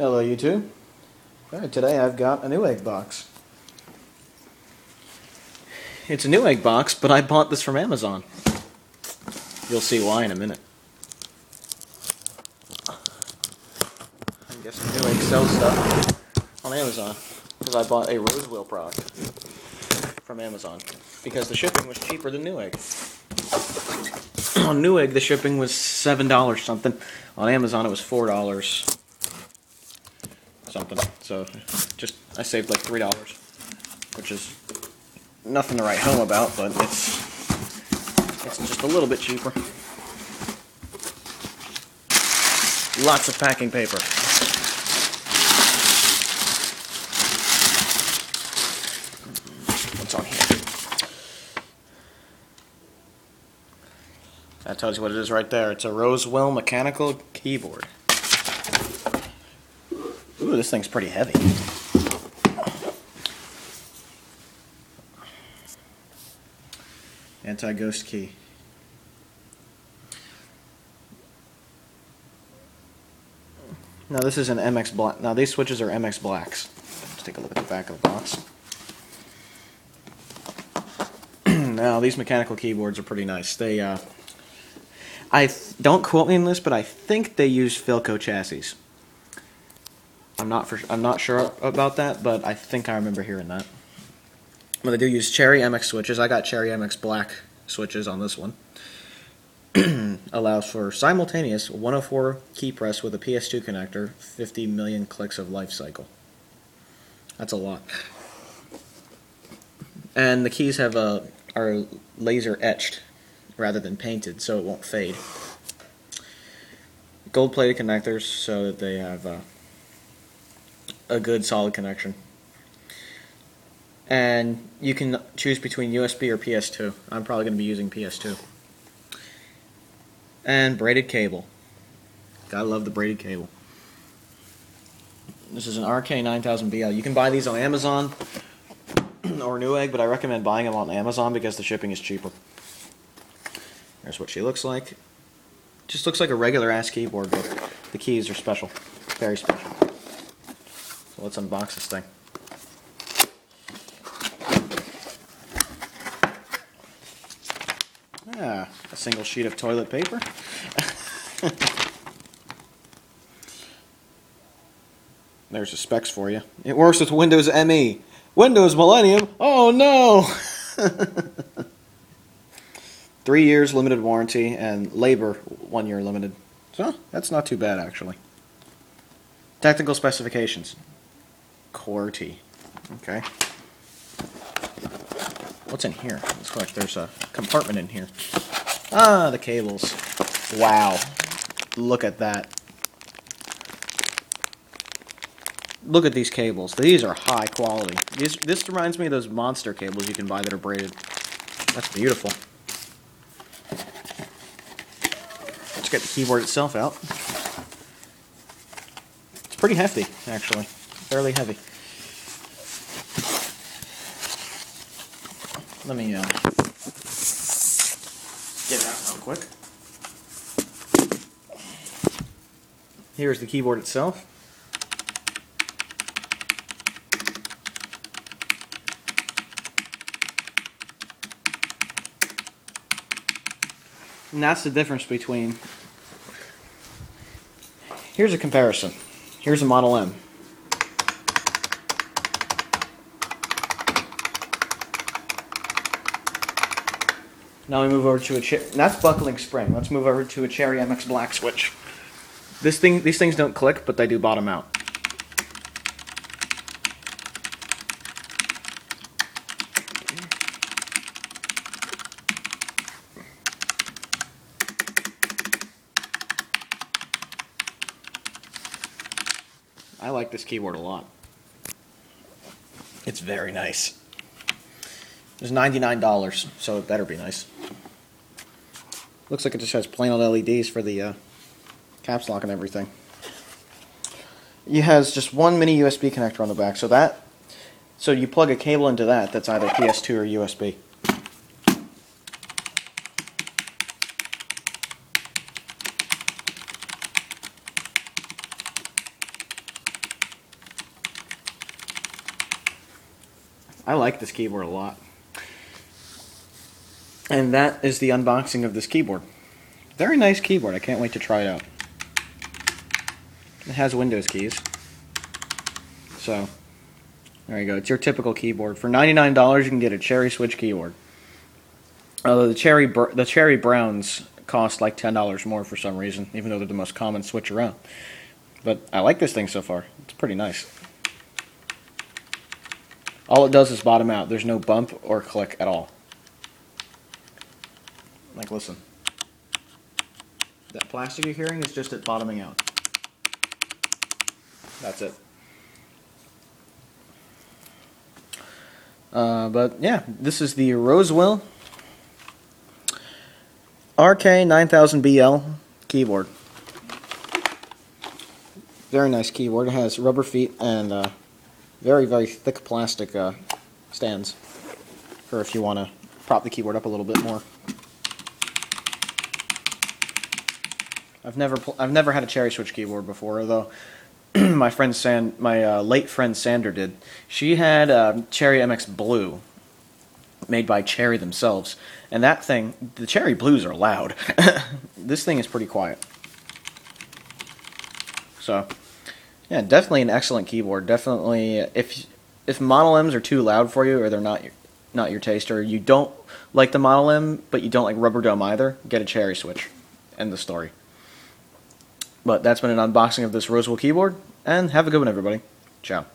Hello YouTube. Alright, today I've got a Newegg box. It's a Newegg box, but I bought this from Amazon. You'll see why in a minute. I guess Newegg sells stuff on Amazon because I bought a Rosewill product from Amazon because the shipping was cheaper than Newegg. On Newegg, the shipping was $7 something. On Amazon, it was $4 something. So, I saved like $3, which is nothing to write home about, but it's just a little bit cheaper. Lots of packing paper. What's on here? That tells you what it is right there. It's a Rosewill mechanical keyboard. Ooh, this thing's pretty heavy. Anti-ghost key. Now this is an MX black. Now these switches are MX blacks. Let's take a look at the back of the box. Now these mechanical keyboards are pretty nice. They don't quote me on this, but I think they use Filco chassis. I'm not sure about that, but I think I remember hearing that. But they do use Cherry MX switches. I got Cherry MX black switches on this one. Allows for simultaneous 104 key press with a PS2 connector, 50 million clicks of life cycle. That's a lot. And the keys are laser etched rather than painted, so it won't fade. Gold-plated connectors so that they have a good solid connection. And you can choose between USB or PS2. I'm probably going to be using PS2. And braided cable. Gotta love the braided cable. This is an RK-9000BL. You can buy these on Amazon or Newegg, but I recommend buying them on Amazon because the shipping is cheaper. There's what she looks like. Just looks like a regular ass keyboard, but the keys are special. Very special. So let's unbox this thing. Ah, a single sheet of toilet paper. There's the specs for you. It works with Windows ME. Windows Millennium? Oh no! 3 years limited warranty and labor 1 year limited. So, that's not too bad actually. Technical specifications. QWERTY. Okay. What's in here? Looks like there's a compartment in here. Ah, the cables. Wow. Look at that. Look at these cables. These are high quality. This reminds me of those monster cables you can buy that are braided. That's beautiful. Let's get the keyboard itself out. It's pretty hefty, actually. Fairly heavy. Let me get it out real quick. Here's the keyboard itself. And that's the difference between... Here's a comparison. Here's a Model M. Now we move over to that's buckling spring. Let's move over to a Cherry MX black switch. These things don't click, but they do bottom out. I like this keyboard a lot. It's very nice. It was $99, so it better be nice. Looks like it just has plain old LEDs for the caps lock and everything. It has just one mini USB connector on the back, so you plug a cable into that's either PS2 or USB. I like this keyboard a lot. And that is the unboxing of this keyboard. Very nice keyboard. I can't wait to try it out. It has Windows keys. So, there you go. It's your typical keyboard. For $99, you can get a cherry switch keyboard. Although the cherry browns cost like $10 more for some reason, even though they're the most common switch around. But I like this thing so far. It's pretty nice. All it does is bottom out. There's no bump or click at all. Like, listen. That plastic you're hearing is just it bottoming out. That's it. But yeah, this is the Rosewill RK-9000BL keyboard. Very nice keyboard. It has rubber feet and very, very thick plastic stands for if you want to prop the keyboard up a little bit more. I've never had a cherry switch keyboard before, although my late friend Sander did. She had Cherry MX Blue, made by Cherry themselves, and that thing, the Cherry Blues are loud. This thing is pretty quiet. So, yeah, definitely an excellent keyboard. Definitely, if Model M's are too loud for you, or they're not your taste, or you don't like the Model M, but you don't like Rubber Dome either, get a cherry switch. End the story. But that's been an unboxing of this Rosewill keyboard, and have a good one, everybody. Ciao.